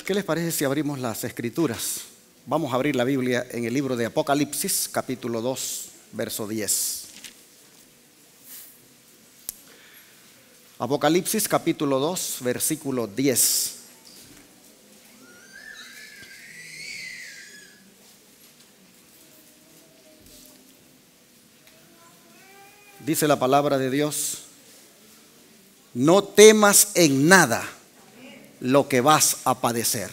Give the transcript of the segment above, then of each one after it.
¿Qué les parece si abrimos las Escrituras? Vamos a abrir la Biblia en el libro de Apocalipsis, capítulo 2, verso 10. Apocalipsis, capítulo 2, versículo 10. Dice la palabra de Dios: no temas en nada lo que vas a padecer.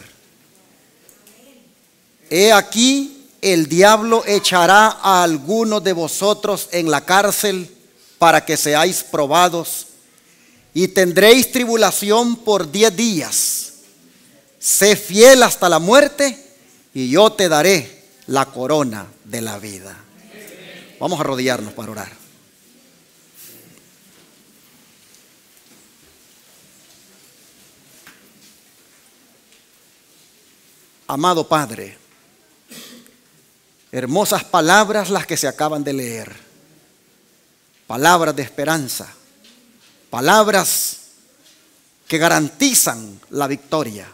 He aquí, el diablo echará a algunos de vosotros en la cárcel para que seáis probados, y tendréis tribulación por 10 días. Sé fiel hasta la muerte, y yo te daré la corona de la vida. Vamos a arrodillarnos para orar. Amado Padre, hermosas palabras las que se acaban de leer, palabras de esperanza, palabras que garantizan la victoria.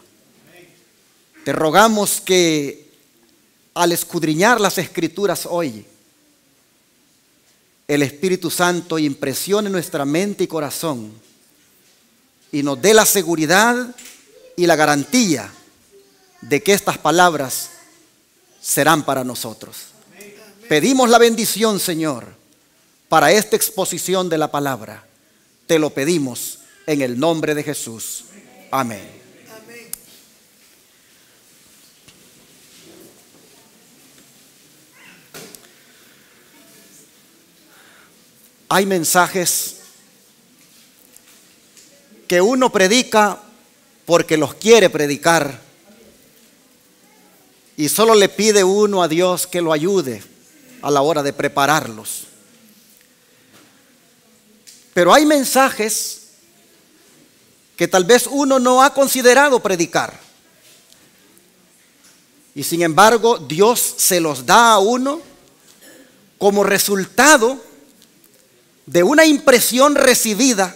Te rogamos que al escudriñar las Escrituras hoy, el Espíritu Santo impresione nuestra mente y corazón y nos dé la seguridad y la garantía de que estas palabras serán para nosotros. Pedimos la bendición, Señor, para esta exposición de la palabra. Te lo pedimos en el nombre de Jesús. Amén. Hay mensajes que uno predica porque los quiere predicar, y solo le pide uno a Dios que lo ayude a la hora de prepararlos. Pero hay mensajes que tal vez uno no ha considerado predicar, y sin embargo Dios se los da a uno como resultado de una impresión recibida,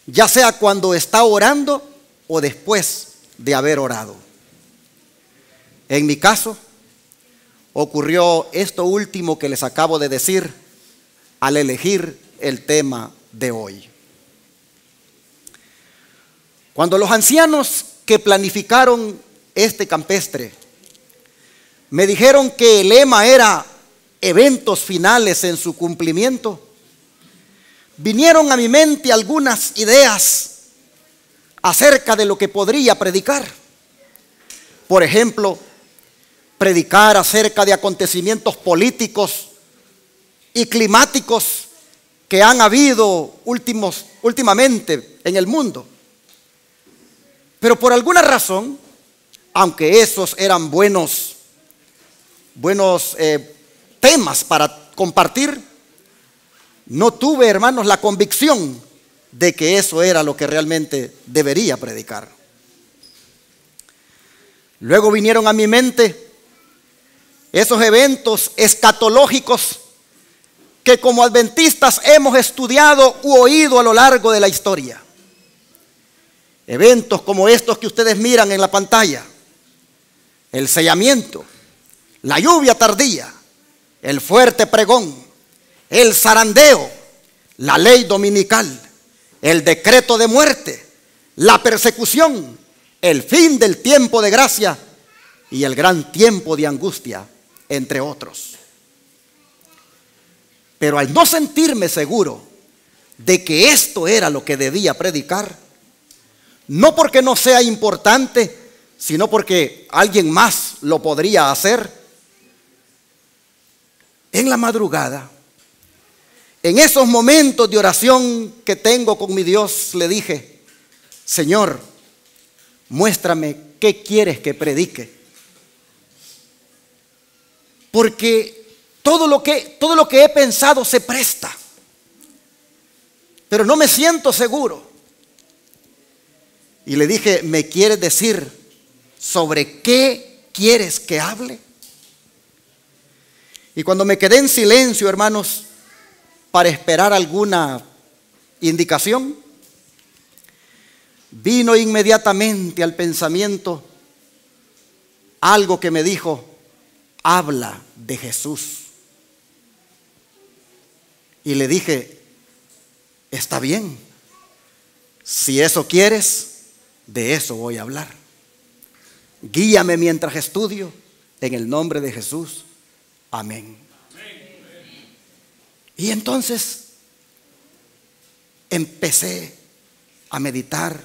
ya sea cuando está orando o después de haber orado. En mi caso, ocurrió esto último que les acabo de decir al elegir el tema de hoy. Cuando los ancianos que planificaron este campestre me dijeron que el lema era eventos finales en su cumplimiento, vinieron a mi mente algunas ideas acerca de lo que podría predicar. Por ejemplo, predicar acerca de acontecimientos políticos y climáticos que han habido últimamente en el mundo. Pero por alguna razón, aunque esos eran buenos temas para compartir, no tuve, hermanos, la convicción de que eso era lo que realmente debería predicar. Luego vinieron a mi mente esos eventos escatológicos que como adventistas hemos estudiado u oído a lo largo de la historia. Eventos como estos que ustedes miran en la pantalla: el sellamiento, la lluvia tardía, el fuerte pregón, el zarandeo, la ley dominical, el decreto de muerte, la persecución, el fin del tiempo de gracia y el gran tiempo de angustia, entre otros. Pero al no sentirme seguro de que esto era lo que debía predicar, no porque no sea importante, sino porque alguien más lo podría hacer, en la madrugada, en esos momentos de oración que tengo con mi Dios, le dije: Señor, muéstrame qué quieres que predique. Porque todo lo que he pensado se presta, pero no me siento seguro. Y le dije: ¿me quieres decir sobre qué quieres que hable? Y cuando me quedé en silencio, hermanos, para esperar alguna indicación, vino inmediatamente al pensamiento algo que me dijo: habla de Jesús. Y le dije: está bien, si eso quieres, de eso voy a hablar. Guíame mientras estudio, en el nombre de Jesús. Amén. Y entonces empecé a meditar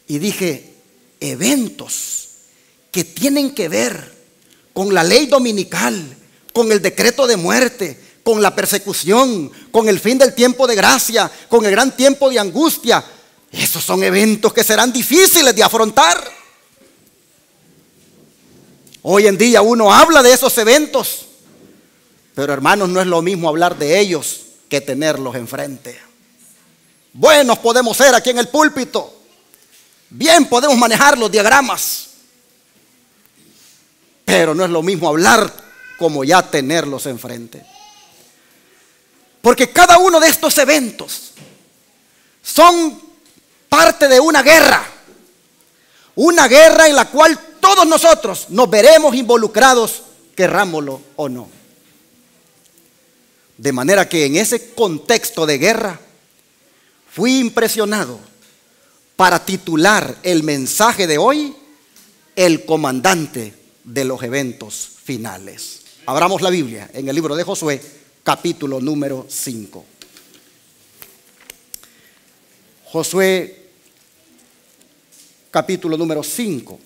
y dije: eventos que tienen que ver con la ley dominical, con el decreto de muerte, con la persecución, con el fin del tiempo de gracia, con el gran tiempo de angustia. Esos son eventos que serán difíciles de afrontar. Hoy en día uno habla de esos eventos, pero hermanos, no es lo mismo hablar de ellos que tenerlos enfrente. Buenos podemos ser aquí en el púlpito, bien podemos manejar los diagramas, pero no es lo mismo hablar como ya tenerlos enfrente. Porque cada uno de estos eventos son parte de una guerra en la cual todos nosotros nos veremos involucrados, querrámoslo o no. De manera que en ese contexto de guerra fui impresionado para titular el mensaje de hoy: el comandante de los eventos finales. Abramos la Biblia en el libro de Josué, capítulo número 5. Josué, capítulo número 5.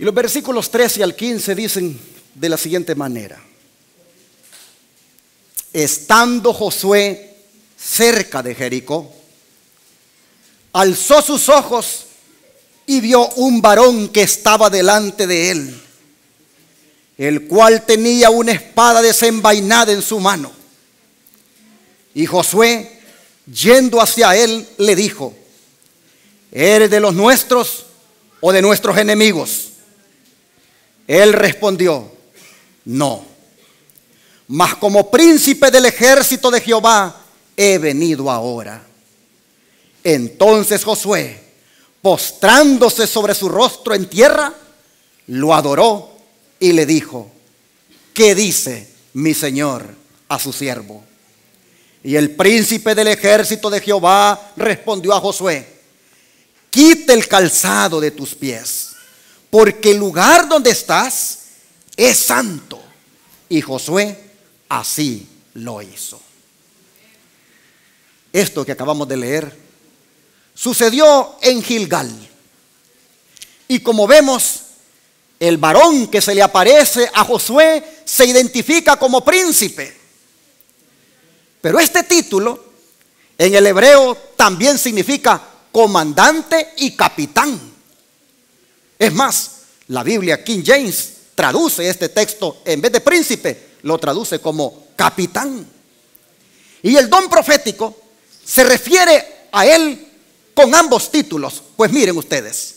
Y los versículos 13 al 15 dicen de la siguiente manera: estando Josué cerca de Jericó, alzó sus ojos y vio un varón que estaba delante de él, el cual tenía una espada desenvainada en su mano. Y Josué, yendo hacia él, le dijo: ¿eres de los nuestros o de nuestros enemigos? Él respondió: no, mas como príncipe del ejército de Jehová he venido ahora. Entonces Josué, postrándose sobre su rostro en tierra, lo adoró y le dijo: ¿qué dice mi señor a su siervo? Y el príncipe del ejército de Jehová respondió a Josué: quita el calzado de tus pies, porque el lugar donde estás es santo. Y Josué así lo hizo. Esto que acabamos de leer sucedió en Gilgal. Y como vemos, el varón que se le aparece a Josué se identifica como príncipe. Pero este título en el hebreo también significa comandante y capitán. Es más, la Biblia King James traduce este texto, en vez de príncipe, lo traduce como capitán. Y el don profético se refiere a él con ambos títulos. Pues miren ustedes,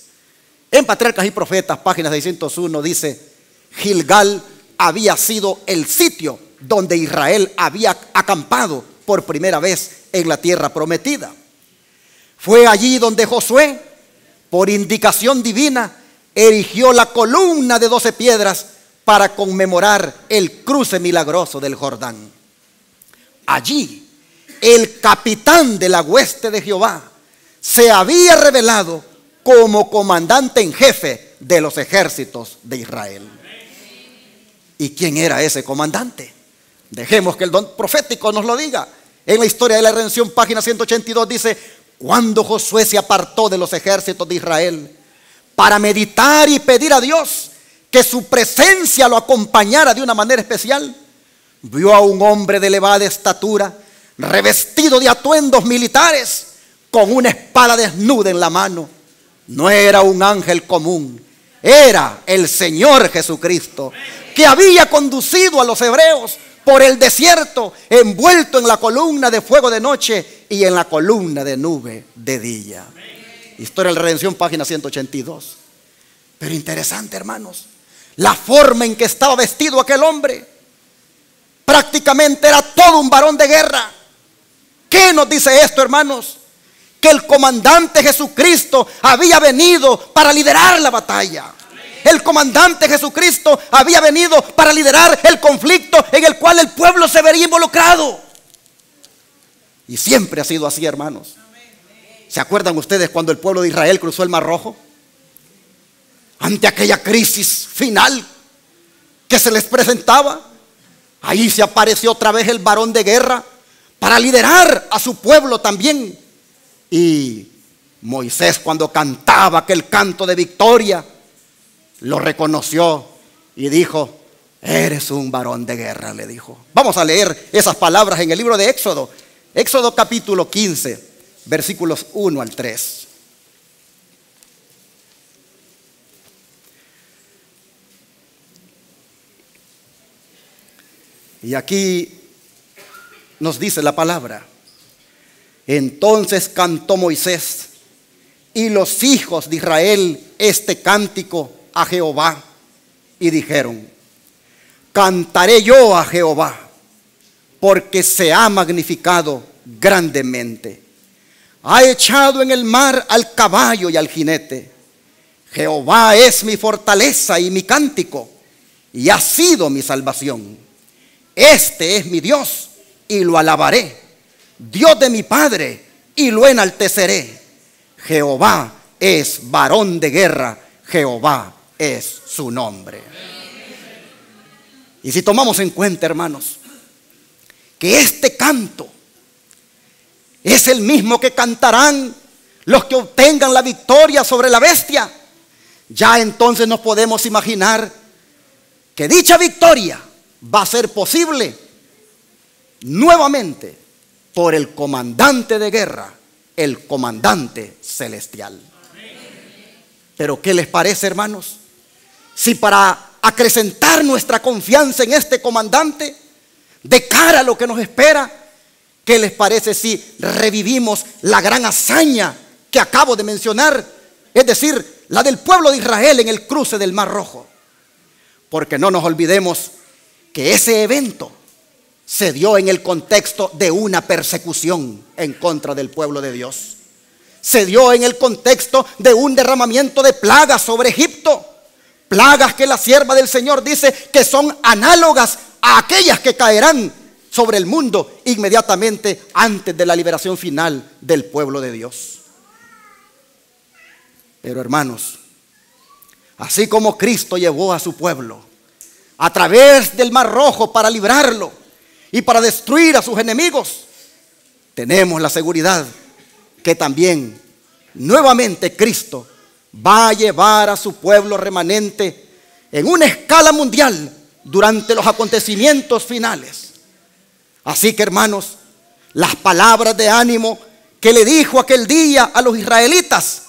en Patriarcas y Profetas, página 601, dice: Gilgal había sido el sitio donde Israel había acampado por primera vez en la tierra prometida. Fue allí donde Josué, por indicación divina, erigió la columna de 12 piedras para conmemorar el cruce milagroso del Jordán. Allí, el capitán de la hueste de Jehová se había revelado como comandante en jefe de los ejércitos de Israel. ¿Y quién era ese comandante? Dejemos que el don profético nos lo diga. En la historia de la redención, página 182, dice: cuando Josué se apartó de los ejércitos de Israel para meditar y pedir a Dios que su presencia lo acompañara de una manera especial, vio a un hombre de elevada estatura, revestido de atuendos militares, con una espada desnuda en la mano. No era un ángel común, era el Señor Jesucristo, que había conducido a los hebreos por el desierto, envuelto en la columna de fuego de noche y en la columna de nube de día. Historia de la Redención, página 182. Pero interesante, hermanos, la forma en que estaba vestido aquel hombre. Prácticamente era todo un varón de guerra. ¿Qué nos dice esto, hermanos? Que el comandante Jesucristo había venido para liderar la batalla. El comandante Jesucristo había venido para liderar el conflicto en el cual el pueblo se vería involucrado. Y siempre ha sido así, hermanos. ¿Se acuerdan ustedes cuando el pueblo de Israel cruzó el Mar Rojo? Ante aquella crisis final que se les presentaba, ahí se apareció otra vez el varón de guerra para liderar a su pueblo también. Y Moisés, cuando cantaba aquel canto de victoria, lo reconoció y dijo: eres un varón de guerra, le dijo. Vamos a leer esas palabras en el libro de Éxodo. Éxodo capítulo 15, versículos 1 al 3. Y aquí nos dice la palabra: entonces cantó Moisés y los hijos de Israel este cántico a Jehová, y dijeron: cantaré yo a Jehová, porque se ha magnificado grandemente. Ha echado en el mar al caballo y al jinete. Jehová es mi fortaleza y mi cántico, y ha sido mi salvación. Este es mi Dios, y lo alabaré, Dios de mi Padre, y lo enalteceré. Jehová es varón de guerra, Jehová es su nombre. Y si tomamos en cuenta, hermanos, que este canto es el mismo que cantarán los que obtengan la victoria sobre la bestia, ya entonces nos podemos imaginar que dicha victoria va a ser posible nuevamente por el comandante de guerra, el comandante celestial. Pero ¿qué les parece, hermanos? Si para acrecentar nuestra confianza en este comandante, de cara a lo que nos espera, ¿qué les parece si revivimos la gran hazaña que acabo de mencionar? Es decir, la del pueblo de Israel en el cruce del Mar Rojo. Porque no nos olvidemos que ese evento se dio en el contexto de una persecución en contra del pueblo de Dios. Se dio en el contexto de un derramamiento de plagas sobre Egipto. Plagas que la sierva del Señor dice que son análogas a aquellas que caerán sobre el mundo inmediatamente antes de la liberación final del pueblo de Dios. Pero hermanos, así como Cristo llevó a su pueblo a través del Mar Rojo para librarlo y para destruir a sus enemigos, tenemos la seguridad que también nuevamente Cristo va a llevar a su pueblo remanente en una escala mundial durante los acontecimientos finales. Así que, hermanos, las palabras de ánimo que le dijo aquel día a los israelitas,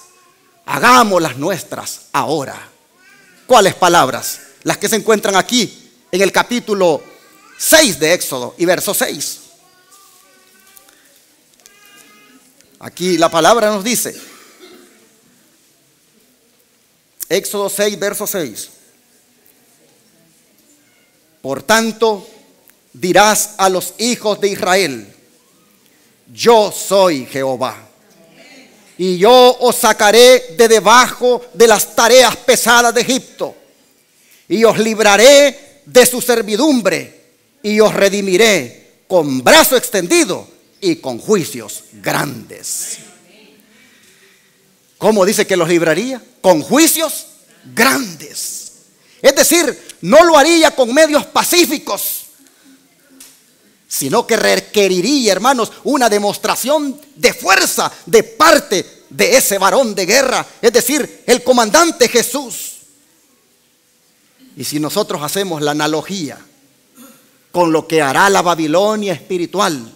hagámoslas nuestras ahora. ¿Cuáles palabras? Las que se encuentran aquí en el capítulo 6 de Éxodo y verso 6. Aquí la palabra nos dice, Éxodo 6, verso 6. Por tanto, dirás a los hijos de Israel: yo soy Jehová, y yo os sacaré de debajo de las tareas pesadas de Egipto, y os libraré de su servidumbre, y os redimiré con brazo extendido y con juicios grandes. ¿Cómo dice que los libraría? Con juicios grandes. Es decir, no lo haría con medios pacíficos, sino que requeriría, hermanos, una demostración de fuerza de parte de ese varón de guerra, es decir, el comandante Jesús. Y si nosotros hacemos la analogía con lo que hará la Babilonia espiritual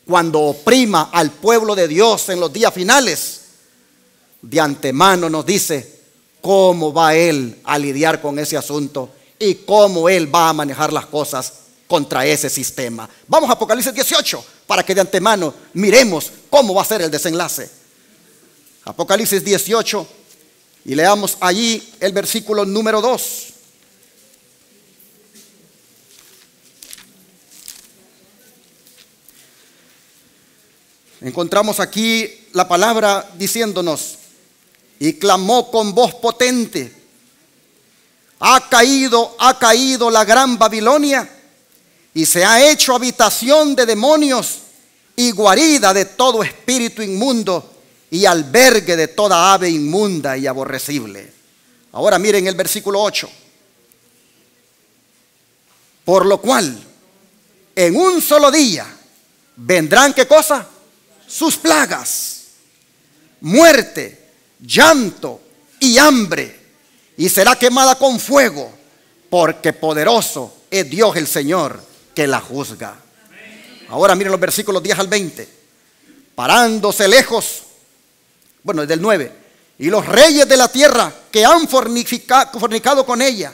cuando oprima al pueblo de Dios en los días finales, de antemano nos dice cómo va Él a lidiar con ese asunto y cómo Él va a manejar las cosas contra ese sistema. Vamos a Apocalipsis 18 para que de antemano miremos cómo va a ser el desenlace. Apocalipsis 18 y leamos allí el versículo número 2. Encontramos aquí la palabra diciéndonos: y clamó con voz potente, ha caído la gran Babilonia, y se ha hecho habitación de demonios y guarida de todo espíritu inmundo y albergue de toda ave inmunda y aborrecible. Ahora miren el versículo 8. Por lo cual, en un solo día vendrán, ¿qué cosa? Sus plagas, muerte, llanto y hambre, y será quemada con fuego, porque poderoso es Dios el Señor que la juzga. Ahora miren los versículos 10 al 20. Parándose lejos, bueno, desde el 9, y los reyes de la tierra que han fornicado con ella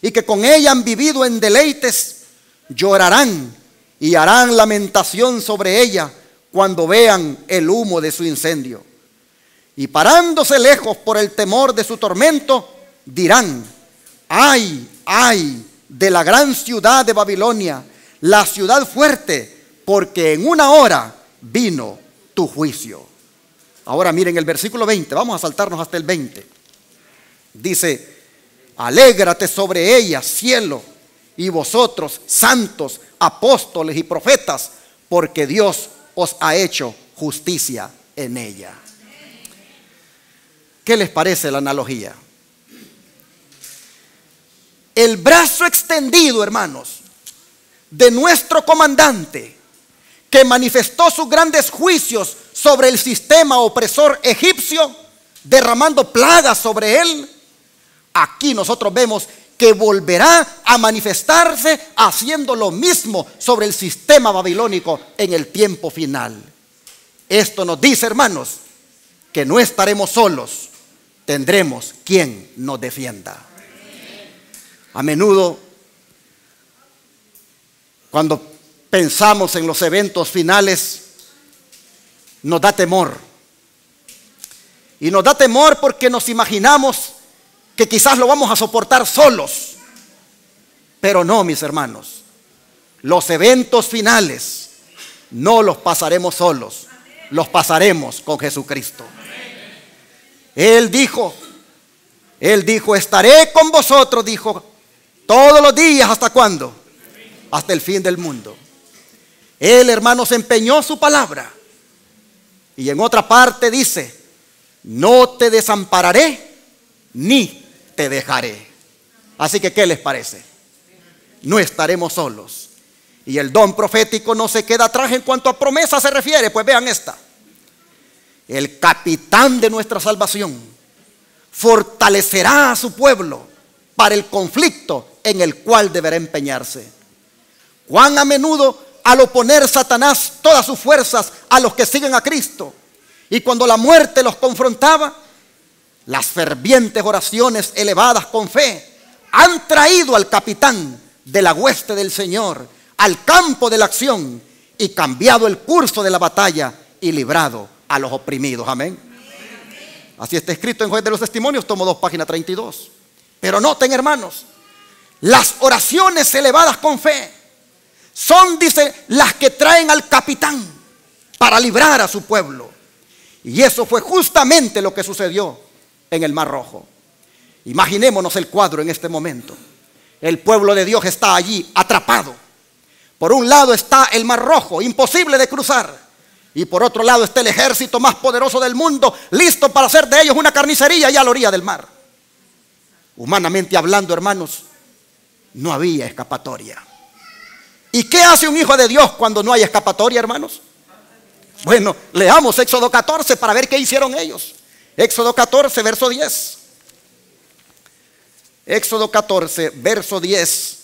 y que con ella han vivido en deleites, llorarán y harán lamentación sobre ella cuando vean el humo de su incendio. Y parándose lejos por el temor de su tormento, dirán: ay, ay de la gran ciudad de Babilonia, la ciudad fuerte, porque en una hora vino tu juicio. Ahora miren el versículo 20, vamos a saltarnos hasta el 20. Dice: alégrate sobre ella, cielo, y vosotros, santos, apóstoles y profetas, porque Dios os ha hecho justicia en ella. ¿Qué les parece la analogía? El brazo extendido, hermanos, de nuestro comandante, que manifestó sus grandes juicios sobre el sistema opresor egipcio, derramando plagas sobre él, aquí nosotros vemos que volverá a manifestarse haciendo lo mismo sobre el sistema babilónico en el tiempo final. Esto nos dice, hermanos, que no estaremos solos, tendremos quien nos defienda. A menudo, cuando pensamos en los eventos finales, nos da temor. Y nos da temor porque nos imaginamos que quizás lo vamos a soportar solos. Pero no, mis hermanos, los eventos finales no los pasaremos solos, los pasaremos con Jesucristo. Él dijo, estaré con vosotros, dijo, todos los días. ¿Hasta cuándo? Hasta el fin del mundo. Él, hermanos, empeñó su palabra. Y en otra parte dice: no te desampararé ni te dejaré. Así que, ¿qué les parece? No estaremos solos. Y el don profético no se queda atrás en cuanto a promesa se refiere. Pues vean esta: el capitán de nuestra salvación fortalecerá a su pueblo para el conflicto en el cual deberá empeñarse. Cuán a menudo, al oponer Satanás todas sus fuerzas a los que siguen a Cristo, y cuando la muerte los confrontaba, las fervientes oraciones elevadas con fe han traído al capitán de la hueste del Señor al campo de la acción y cambiado el curso de la batalla y librado a los oprimidos. Amén. Así está escrito en Juez de los Testimonios, tomo 2, página 32. Pero noten, hermanos, las oraciones elevadas con fe son, dice, las que traen al capitán para librar a su pueblo. Y eso fue justamente lo que sucedió en el Mar Rojo. Imaginémonos el cuadro en este momento. El pueblo de Dios está allí atrapado. Por un lado está el Mar Rojo, imposible de cruzar. Y por otro lado está el ejército más poderoso del mundo, listo para hacer de ellos una carnicería allá a la orilla del mar. Humanamente hablando, hermanos, no había escapatoria. ¿Y qué hace un hijo de Dios cuando no hay escapatoria, hermanos? Bueno, leamos Éxodo 14 para ver qué hicieron ellos. Éxodo 14, verso 10. Éxodo 14, verso 10.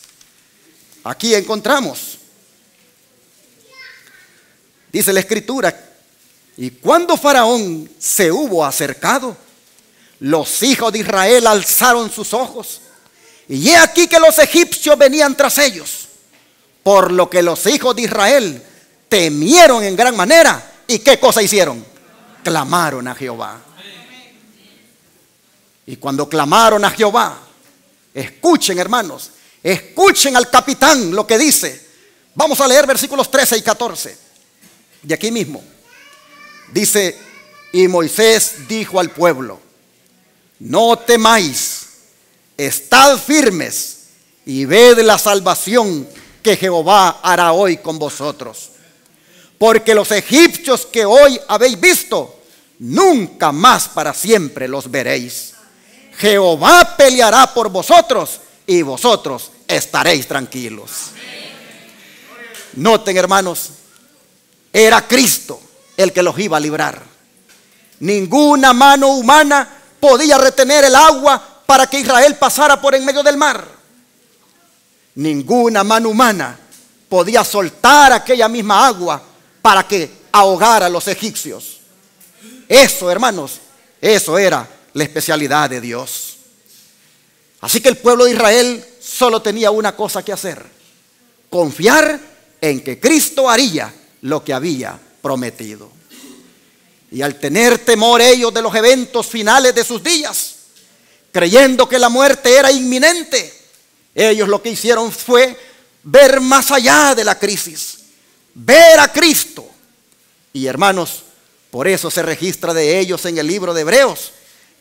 Aquí encontramos. Dice la escritura: y cuando Faraón se hubo acercado, los hijos de Israel alzaron sus ojos, y he aquí que los egipcios venían tras ellos, por lo que los hijos de Israel temieron en gran manera. ¿Y qué cosa hicieron? Clamaron a Jehová. Y cuando clamaron a Jehová, escuchen, hermanos, escuchen al capitán lo que dice. Vamos a leer versículos 13 y 14 de aquí mismo. Dice, y Moisés dijo al pueblo: no temáis, estad firmes y ved la salvación que Jehová hará hoy con vosotros. Porque los egipcios que hoy habéis visto, nunca más para siempre los veréis. Jehová peleará por vosotros y vosotros estaréis tranquilos. Noten, hermanos, era Cristo el que los iba a librar. Ninguna mano humana podía retener el agua para que Israel pasara por en medio del mar. Ninguna mano humana podía soltar aquella misma agua para que ahogara a los egipcios. Eso, hermanos, eso era la especialidad de Dios. Así que el pueblo de Israel solo tenía una cosa que hacer: confiar en que Cristo haría lo que había prometido. Y al tener temor ellos de los eventos finales de sus días, creyendo que la muerte era inminente, ellos lo que hicieron fue ver más allá de la crisis, ver a Cristo. Y hermanos, por eso se registra de ellos en el libro de Hebreos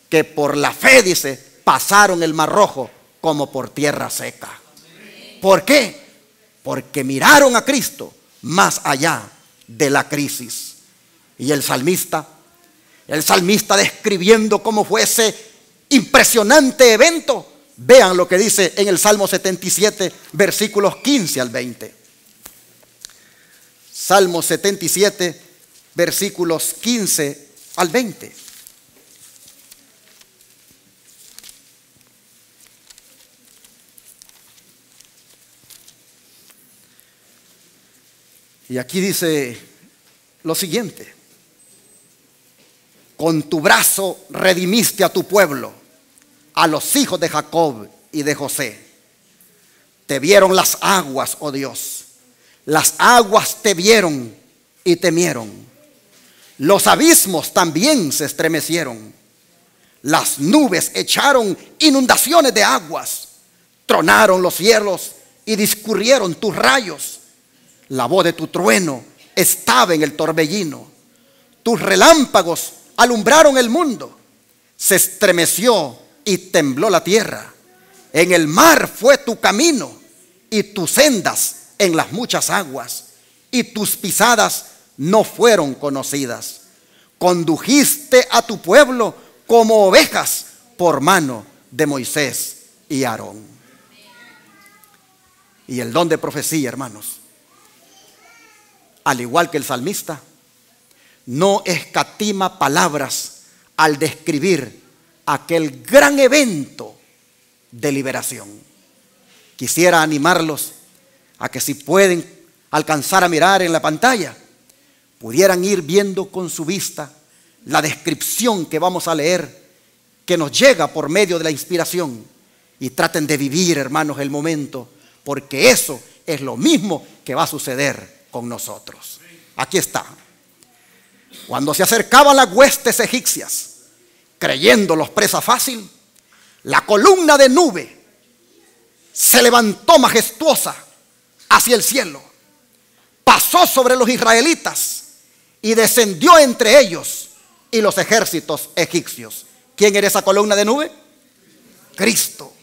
que por la fe, dice, pasaron el Mar Rojo como por tierra seca. ¿Por qué? Porque miraron a Cristo más allá de la crisis. Y el salmista describiendo cómo fue ese impresionante evento, vean lo que dice en el Salmo 77, versículos 15 al 20. Salmo 77, versículos 15 al 20. Y aquí dice lo siguiente: con tu brazo redimiste a tu pueblo, a los hijos de Jacob y de José. Te vieron las aguas, oh Dios. Las aguas te vieron y temieron. Los abismos también se estremecieron. Las nubes echaron inundaciones de aguas. Tronaron los cielos y discurrieron tus rayos. La voz de tu trueno estaba en el torbellino. Tus relámpagos alumbraron el mundo. Se estremeció y tembló la tierra. En el mar fue tu camino y tus sendas en las muchas aguas, y tus pisadas no fueron conocidas. Condujiste a tu pueblo como ovejas por mano de Moisés y Aarón. Y el don de profecía, hermanos, al igual que el salmista, no escatima palabras al describir aquel gran evento de liberación. Quisiera animarlos a que, si pueden alcanzar a mirar en la pantalla, pudieran ir viendo con su vista la descripción que vamos a leer, que nos llega por medio de la inspiración, y traten de vivir, hermanos, el momento, porque eso es lo mismo que va a suceder con nosotros. Aquí está. Cuando se acercaban las huestes egipcias, creyéndolos presa fácil, la columna de nube se levantó majestuosa hacia el cielo, pasó sobre los israelitas y descendió entre ellos y los ejércitos egipcios. ¿Quién era esa columna de nube? Cristo.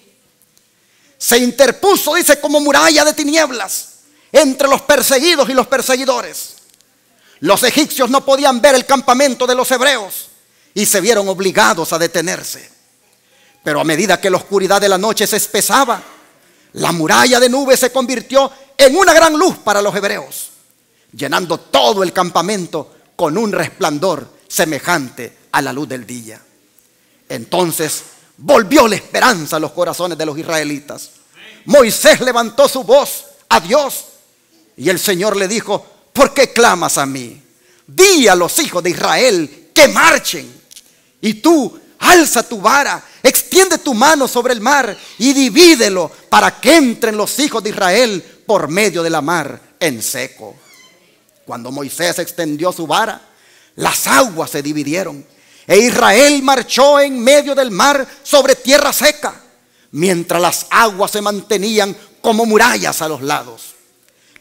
Se interpuso, dice, como muralla de tinieblas entre los perseguidos y los perseguidores. Los egipcios no podían ver el campamento de los hebreos y se vieron obligados a detenerse. Pero a medida que la oscuridad de la noche se espesaba, la muralla de nube se convirtió en una gran luz para los hebreos, llenando todo el campamento con un resplandor semejante a la luz del día. Entonces volvió la esperanza a los corazones de los israelitas. Moisés levantó su voz a Dios y el Señor le dijo: ¿por qué clamas a mí? Di a los hijos de Israel que marchen. Y tú alza tu vara, extiende tu mano sobre el mar y divídelo para que entren los hijos de Israel por medio de la mar en seco. Cuando Moisés extendió su vara, las aguas se dividieron e Israel marchó en medio del mar sobre tierra seca, mientras las aguas se mantenían como murallas a los lados.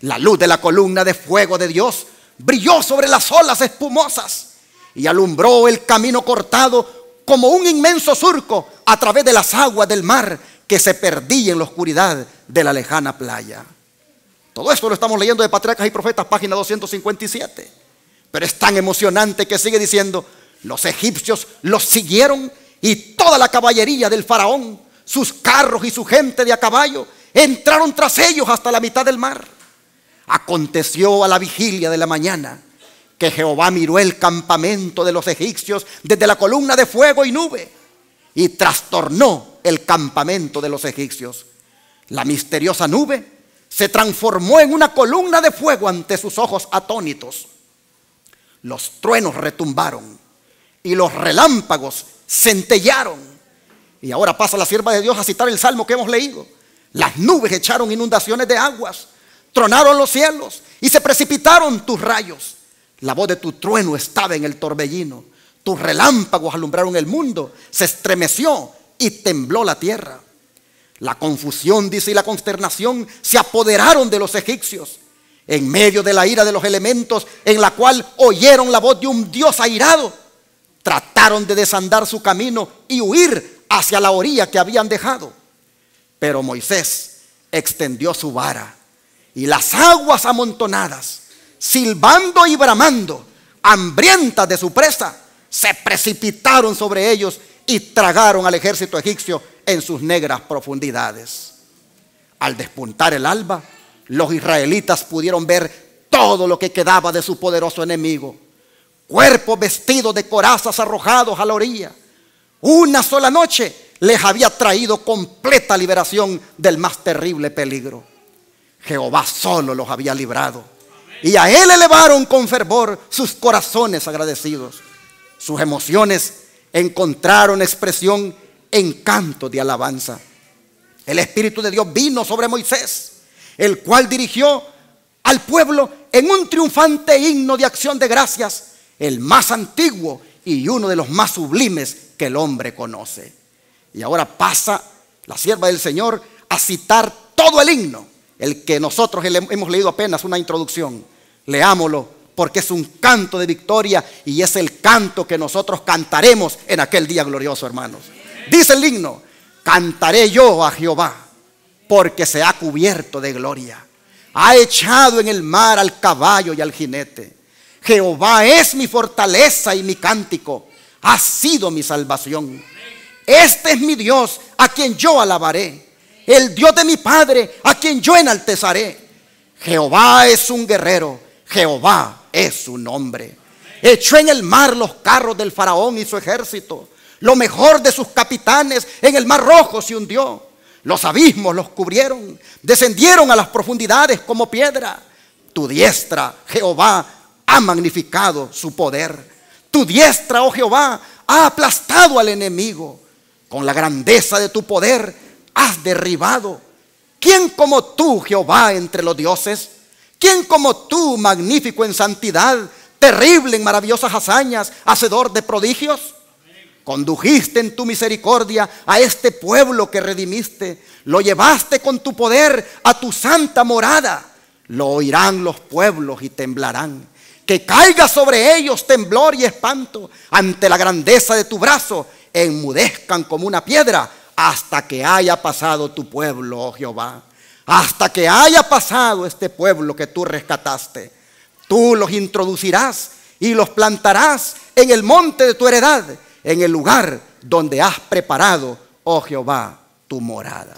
La luz de la columna de fuego de Dios brilló sobre las olas espumosas y alumbró el camino cortado como un inmenso surco a través de las aguas del mar que se perdía en la oscuridad de la lejana playa. Todo esto lo estamos leyendo de Patriarcas y Profetas, página 257. Pero es tan emocionante que sigue diciendo: los egipcios los siguieron y toda la caballería del faraón, sus carros y su gente de a caballo, entraron tras ellos hasta la mitad del mar. Aconteció a la vigilia de la mañana que Jehová miró el campamento de los egipcios desde la columna de fuego y nube y trastornó el campamento de los egipcios. La misteriosa nube se transformó en una columna de fuego ante sus ojos atónitos. Los truenos retumbaron y los relámpagos centellaron. Y ahora pasa la sierva de Dios a citar el salmo que hemos leído. Las nubes echaron inundaciones de aguas, tronaron los cielos y se precipitaron tus rayos. La voz de tu trueno estaba en el torbellino. Tus relámpagos alumbraron el mundo. Se estremeció y tembló la tierra. La confusión, dice, y la consternación se apoderaron de los egipcios en medio de la ira de los elementos, en la cual oyeron la voz de un Dios airado. Trataron de desandar su camino y huir hacia la orilla que habían dejado. Pero Moisés extendió su vara y las aguas amontonadas, silbando y bramando, hambrientas de su presa, se precipitaron sobre ellos y tragaron al ejército egipcio en sus negras profundidades. Al despuntar el alba, los israelitas pudieron ver todo lo que quedaba de su poderoso enemigo. Cuerpos vestidos de corazas arrojados a la orilla. Una sola noche les había traído completa liberación del más terrible peligro. Jehová solo los había librado, y a él elevaron con fervor sus corazones agradecidos. Sus emociones encontraron expresión en canto de alabanza. El Espíritu de Dios vino sobre Moisés, el cual dirigió al pueblo en un triunfante himno de acción de gracias, el más antiguo y uno de los más sublimes que el hombre conoce. Y ahora pasa la sierva del Señor a citar todo el himno, el que nosotros hemos leído apenas una introducción. Leámoslo, porque es un canto de victoria y es el canto que nosotros cantaremos en aquel día glorioso, hermanos. Dice el himno: cantaré yo a Jehová, porque se ha cubierto de gloria. Ha echado en el mar al caballo y al jinete. Jehová es mi fortaleza y mi cántico. Ha sido mi salvación. Este es mi Dios, a quien yo alabaré. El Dios de mi Padre, a quien yo enaltezaré. Jehová es un guerrero. Jehová es su nombre. Echó en el mar los carros del faraón y su ejército. Lo mejor de sus capitanes en el mar rojo se hundió. Los abismos los cubrieron. Descendieron a las profundidades como piedra. Tu diestra, Jehová, ha magnificado su poder. Tu diestra, oh Jehová, ha aplastado al enemigo. Con la grandeza de tu poder has derribado. ¿Quién como tú, Jehová, entre los dioses? ¿Quién como tú, magnífico en santidad, terrible en maravillosas hazañas, hacedor de prodigios? Condujiste en tu misericordia a este pueblo que redimiste. Lo llevaste con tu poder a tu santa morada. Lo oirán los pueblos y temblarán. Que caiga sobre ellos temblor y espanto. Ante la grandeza de tu brazo, enmudezcan como una piedra hasta que haya pasado tu pueblo, oh Jehová. Hasta que haya pasado este pueblo que tú rescataste. Tú los introducirás y los plantarás en el monte de tu heredad, en el lugar donde has preparado, oh Jehová, tu morada.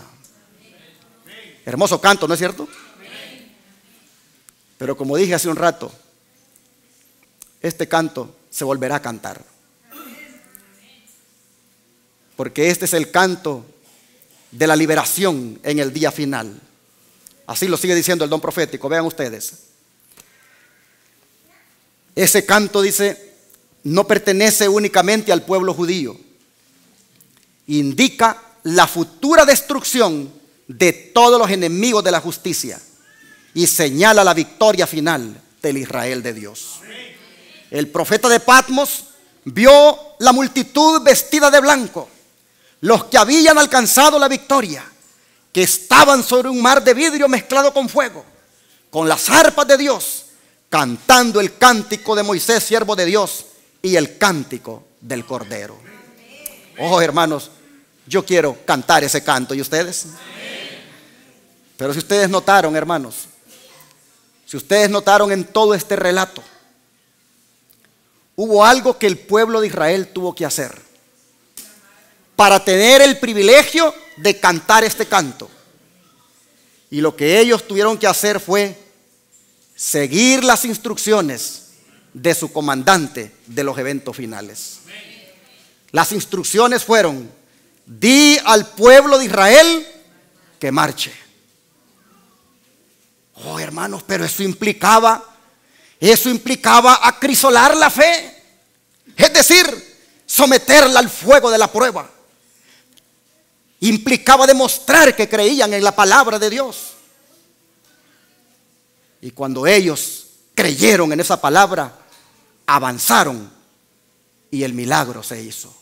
Hermoso canto, ¿no es cierto? Pero como dije hace un rato, este canto se volverá a cantar. Porque este es el canto de la liberación en el día final. Así lo sigue diciendo el don profético. Vean ustedes. Ese canto, dice, no pertenece únicamente al pueblo judío. Indica la futura destrucción de todos los enemigos de la justicia y señala la victoria final del Israel de Dios. El profeta de Patmos vio la multitud vestida de blanco, los que habían alcanzado la victoria, que estaban sobre un mar de vidrio mezclado con fuego, con las arpas de Dios, cantando el cántico de Moisés, siervo de Dios, y el cántico del Cordero. Oh, hermanos, yo quiero cantar ese canto. ¿Y ustedes? Pero si ustedes notaron, hermanos, si ustedes notaron en todo este relato, hubo algo que el pueblo de Israel tuvo que hacer para tener el privilegio de cantar este canto. Y lo que ellos tuvieron que hacer fue seguir las instrucciones de su comandante de los eventos finales. Las instrucciones fueron: di al pueblo de Israel que marche. Oh, hermanos, pero eso implicaba acrisolar la fe. Es decir, someterla al fuego de la prueba. Implicaba demostrar que creían en la palabra de Dios. Y cuando ellos creyeron en esa palabra, avanzaron y el milagro se hizo.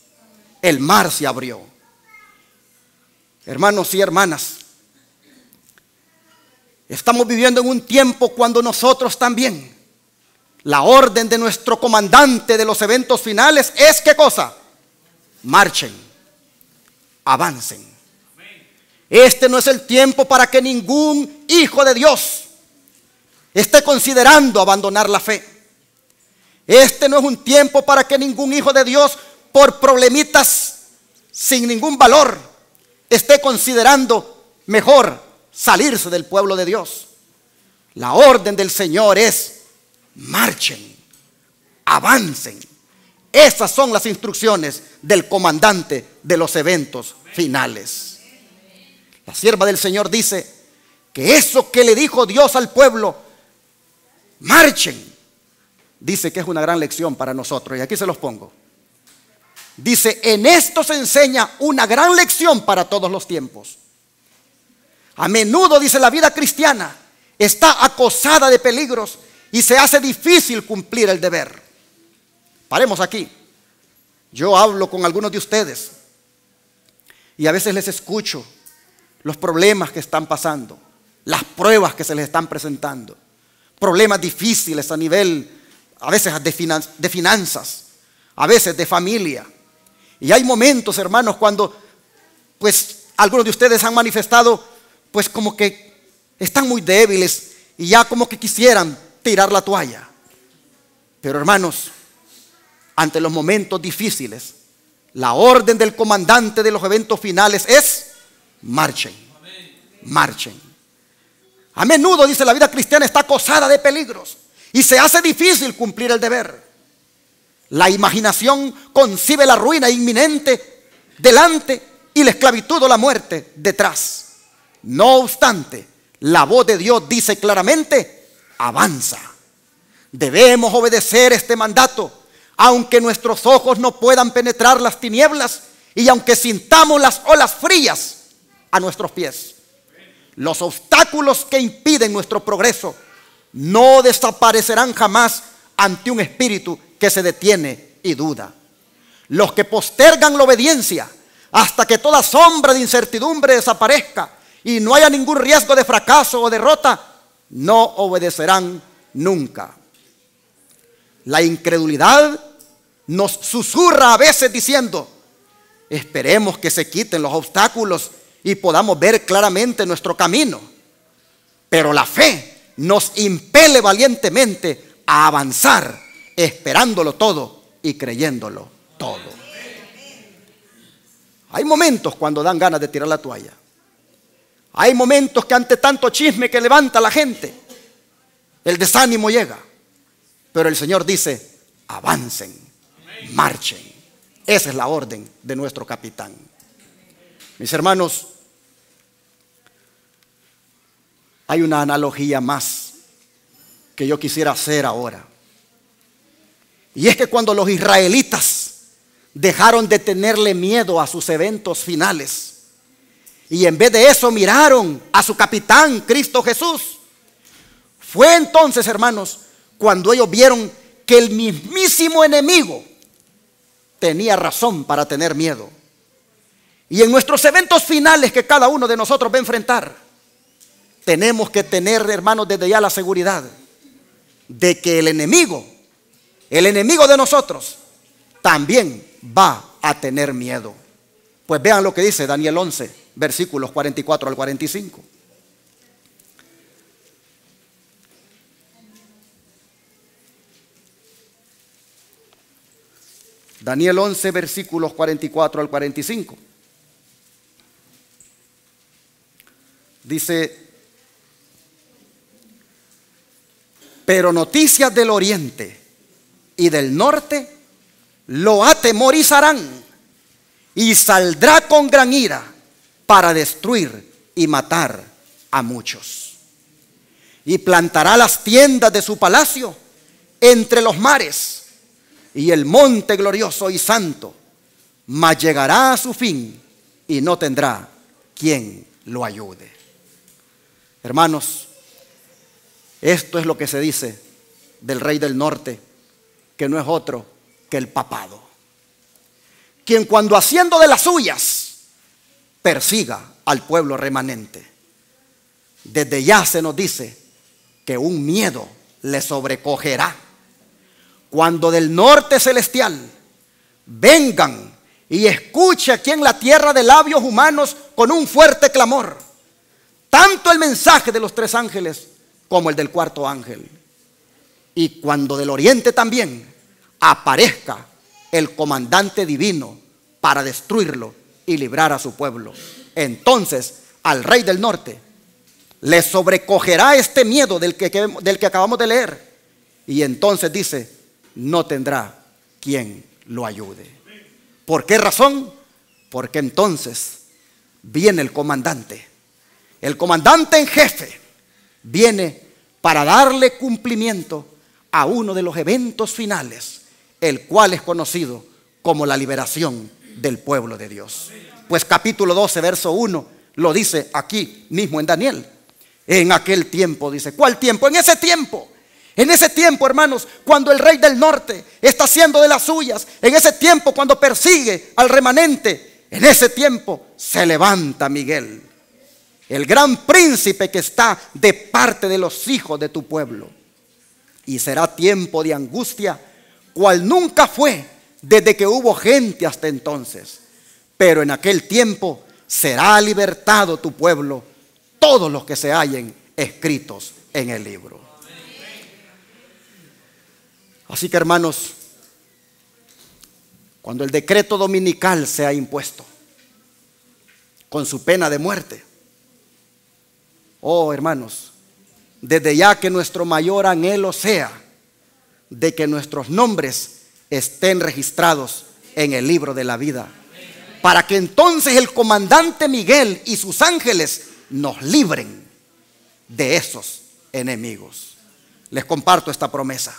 El mar se abrió. Hermanos y hermanas, estamos viviendo en un tiempo cuando nosotros también, la orden de nuestro comandante de los eventos finales es ¿qué cosa? Marchen, avancen. Este no es el tiempo para que ningún hijo de Dios esté considerando abandonar la fe. Este no es un tiempo para que ningún hijo de Dios, por problemitas sin ningún valor, esté considerando mejor salirse del pueblo de Dios. La orden del Señor es: marchen, avancen. Esas son las instrucciones del comandante de los eventos finales. La sierva del Señor dice que eso que le dijo Dios al pueblo, marchen, dice que es una gran lección para nosotros. Y aquí se los pongo. Dice: en esto se enseña una gran lección para todos los tiempos. A menudo, dice, la vida cristiana está acosada de peligros y se hace difícil cumplir el deber. Paremos aquí. Yo hablo con algunos de ustedes y a veces les escucho los problemas que están pasando, las pruebas que se les están presentando, problemas difíciles a nivel, a veces de finanzas, a veces de familia. Y hay momentos, hermanos, cuando pues algunos de ustedes han manifestado pues como que están muy débiles y ya como que quisieran tirar la toalla. Pero, hermanos, ante los momentos difíciles, la orden del comandante de los eventos finales es: marchen, marchen. A menudo, dice, la vida cristiana está acosada de peligros y se hace difícil cumplir el deber. La imaginación concibe la ruina inminente delante y la esclavitud o la muerte detrás. No obstante, la voz de Dios dice claramente: avanza. Debemos obedecer este mandato, aunque nuestros ojos no puedan penetrar las tinieblas y aunque sintamos las olas frías a nuestros pies. Los obstáculos que impiden nuestro progreso no desaparecerán jamás ante un espíritu que se detiene y duda. Los que postergan la obediencia hasta que toda sombra de incertidumbre desaparezca y no haya ningún riesgo de fracaso o derrota, no obedecerán nunca. La incredulidad nos susurra a veces diciendo: esperemos que se quiten los obstáculos y podamos ver claramente nuestro camino. Pero la fe nos impele valientemente a avanzar, esperándolo todo y creyéndolo todo. Hay momentos cuando dan ganas de tirar la toalla. Hay momentos que ante tanto chisme que levanta la gente, el desánimo llega. Pero el Señor dice: avancen, marchen. Esa es la orden de nuestro capitán. Mis hermanos, hay una analogía más que yo quisiera hacer ahora. Y es que cuando los israelitas dejaron de tenerle miedo a sus eventos finales y en vez de eso miraron a su capitán, Cristo Jesús, fue entonces, hermanos, cuando ellos vieron que el mismísimo enemigo tenía razón para tener miedo. Y en nuestros eventos finales que cada uno de nosotros va a enfrentar, tenemos que tener, hermanos, desde ya la seguridad de que el enemigo de nosotros también va a tener miedo. Pues vean lo que dice Daniel 11, versículos 44 al 45. Daniel 11, versículos 44 al 45. Dice: pero noticias del oriente y del norte lo atemorizarán, y saldrá con gran ira para destruir y matar a muchos. Y plantará las tiendas de su palacio entre los mares y el monte glorioso y santo, mas llegará a su fin y no tendrá quien lo ayude. Hermanos, esto es lo que se dice del rey del norte, que no es otro que el papado, quien cuando haciendo de las suyas persiga al pueblo remanente. Desde ya se nos dice que un miedo le sobrecogerá cuando del norte celestial vengan y escuche aquí en la tierra de labios humanos con un fuerte clamor, tanto el mensaje de los 3 ángeles como el del 4.º ángel. Y cuando del oriente también aparezca el comandante divino para destruirlo y librar a su pueblo, entonces al rey del norte le sobrecogerá este miedo del que acabamos de leer, y entonces dice: no tendrá quien lo ayude. ¿Por qué razón? Porque entonces viene el comandante en jefe, viene para darle cumplimiento a uno de los eventos finales, el cual es conocido como la liberación del pueblo de Dios. Pues capítulo 12, verso 1, lo dice aquí mismo en Daniel. En aquel tiempo, dice. ¿Cuál tiempo? En ese tiempo. En ese tiempo, hermanos, cuando el rey del norte está haciendo de las suyas, en ese tiempo cuando persigue al remanente, en ese tiempo se levanta Miguel, el gran príncipe que está de parte de los hijos de tu pueblo. Y será tiempo de angustia, cual nunca fue desde que hubo gente hasta entonces. Pero en aquel tiempo será libertado tu pueblo, todos los que se hallen escritos en el libro. Así que, hermanos, cuando el decreto dominical sea impuesto con su pena de muerte, oh hermanos, desde ya que nuestro mayor anhelo sea de que nuestros nombres estén registrados en el libro de la vida, para que entonces el comandante Miguel y sus ángeles nos libren de esos enemigos. Les comparto esta promesa.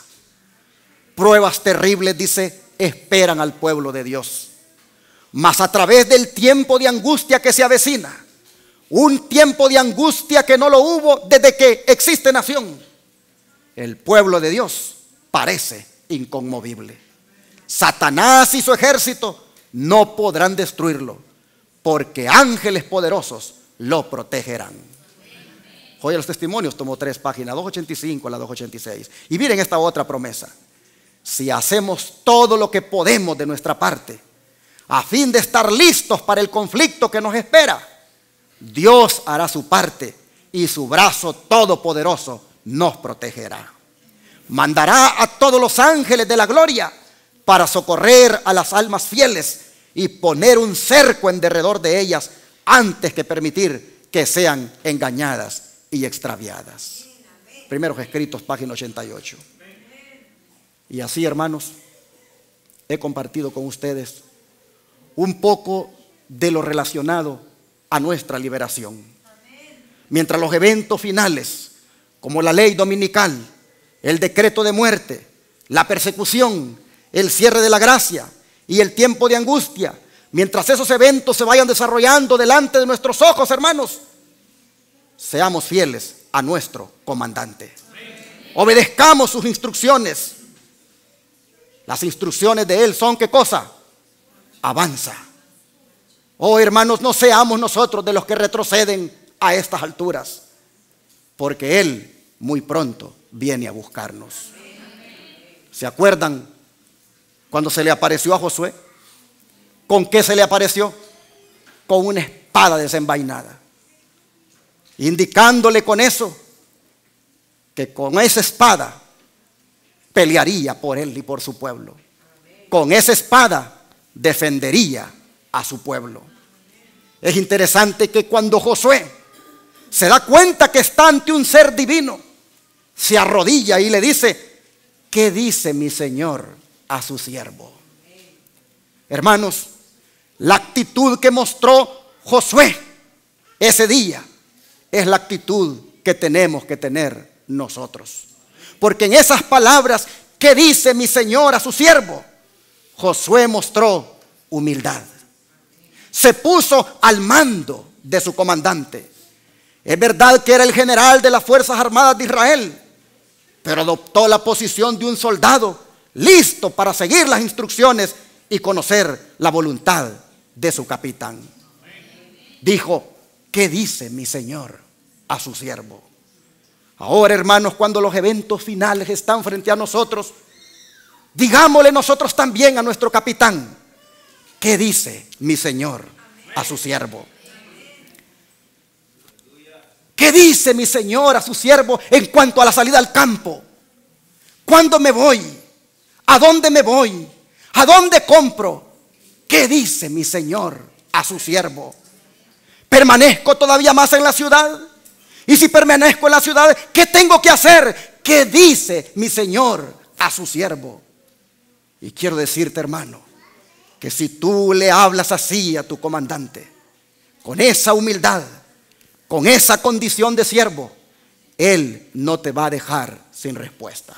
Pruebas terribles, dice, esperan al pueblo de Dios, mas a través del tiempo de angustia que se avecina, un tiempo de angustia que no lo hubo desde que existe nación, el pueblo de Dios parece inconmovible. Satanás y su ejército no podrán destruirlo, porque ángeles poderosos lo protegerán. Joya los Testimonios, tomo 3, página 285 a la 286. Y miren esta otra promesa. Si hacemos todo lo que podemos de nuestra parte, a fin de estar listos para el conflicto que nos espera, Dios hará su parte y su brazo todopoderoso nos protegerá. Mandará a todos los ángeles de la gloria para socorrer a las almas fieles y poner un cerco en derredor de ellas antes que permitir que sean engañadas y extraviadas. Primeros Escritos, página 88. Y así, hermanos, he compartido con ustedes un poco de lo relacionado a nuestra liberación. Mientras los eventos finales, como la ley dominical, el decreto de muerte, la persecución, el cierre de la gracia y el tiempo de angustia, mientras esos eventos se vayan desarrollando delante de nuestros ojos, hermanos, seamos fieles a nuestro comandante. Obedezcamos sus instrucciones. Las instrucciones de él son, ¿qué cosa? Avanza. Oh, hermanos, no seamos nosotros de los que retroceden a estas alturas, porque él muy pronto viene a buscarnos. ¿Se acuerdan cuando se le apareció a Josué? ¿Con qué se le apareció? Con una espada desenvainada, indicándole con eso que con esa espada pelearía por él y por su pueblo. Con esa espada defendería a su pueblo. Es interesante que cuando Josué se da cuenta que está ante un ser divino, se arrodilla y le dice: ¿qué dice mi Señor a su siervo? Hermanos, la actitud que mostró Josué ese día es la actitud que tenemos que tener nosotros. Porque en esas palabras, ¿qué dice mi Señor a su siervo?, Josué mostró humildad. Se puso al mando de su comandante. Es verdad que era el general de las Fuerzas Armadas de Israel, pero adoptó la posición de un soldado listo para seguir las instrucciones y conocer la voluntad de su capitán. Dijo: ¿qué dice mi Señor a su siervo? Ahora, hermanos, cuando los eventos finales están frente a nosotros, digámosle nosotros también a nuestro capitán: ¿qué dice mi Señor a su siervo? ¿Qué dice mi Señor a su siervo en cuanto a la salida al campo? ¿Cuándo me voy? ¿A dónde me voy? ¿A dónde compro? ¿Qué dice mi Señor a su siervo? ¿Permanezco todavía más en la ciudad? Y si permanezco en la ciudad, ¿qué tengo que hacer? ¿Qué dice mi Señor a su siervo? Y quiero decirte, hermano, que si tú le hablas así a tu comandante, con esa humildad, con esa condición de siervo, él no te va a dejar sin respuesta.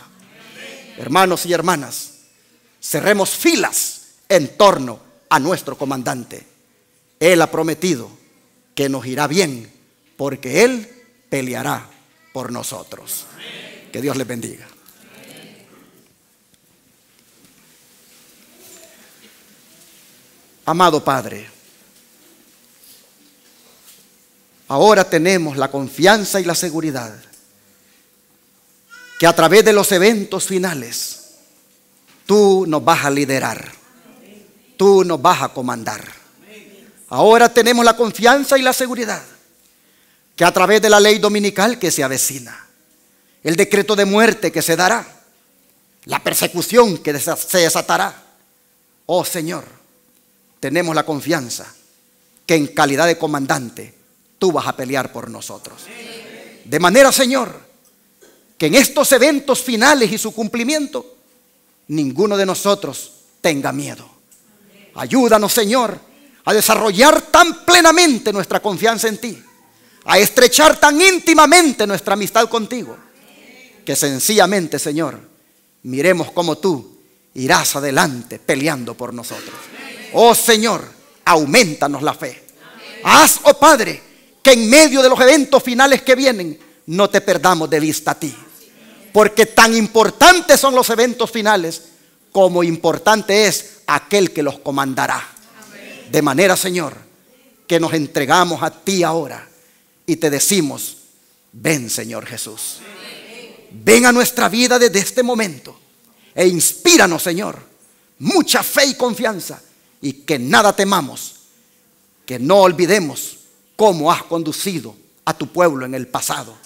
Hermanos y hermanas, cerremos filas en torno a nuestro comandante. Él ha prometido que nos irá bien, porque él peleará por nosotros. Que Dios les bendiga. Amado Padre, ahora tenemos la confianza y la seguridad que a través de los eventos finales tú nos vas a liderar, tú nos vas a comandar. Ahora tenemos la confianza y la seguridad que a través de la ley dominical que se avecina, el decreto de muerte que se dará, la persecución que se desatará, oh Señor, tenemos la confianza que en calidad de comandante tú vas a pelear por nosotros. De manera, Señor, que en estos eventos finales y su cumplimiento, ninguno de nosotros tenga miedo. Ayúdanos, Señor, a desarrollar tan plenamente nuestra confianza en ti, a estrechar tan íntimamente nuestra amistad contigo, que sencillamente, Señor, miremos cómo tú irás adelante peleando por nosotros. Oh Señor, aumentanos la fe. Haz, oh Padre, que en medio de los eventos finales que vienen no te perdamos de vista a ti, porque tan importantes son los eventos finales como importante es aquel que los comandará. De manera, Señor, que nos entregamos a ti ahora y te decimos: ven, Señor Jesús, ven a nuestra vida desde este momento e inspíranos, Señor, mucha fe y confianza, y que nada temamos, que no olvidemos cómo has conducido a tu pueblo en el pasado,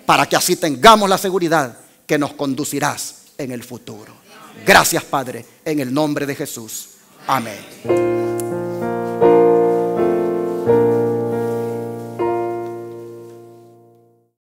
para que así tengamos la seguridad que nos conducirás en el futuro. Gracias, Padre, en el nombre de Jesús. Amén.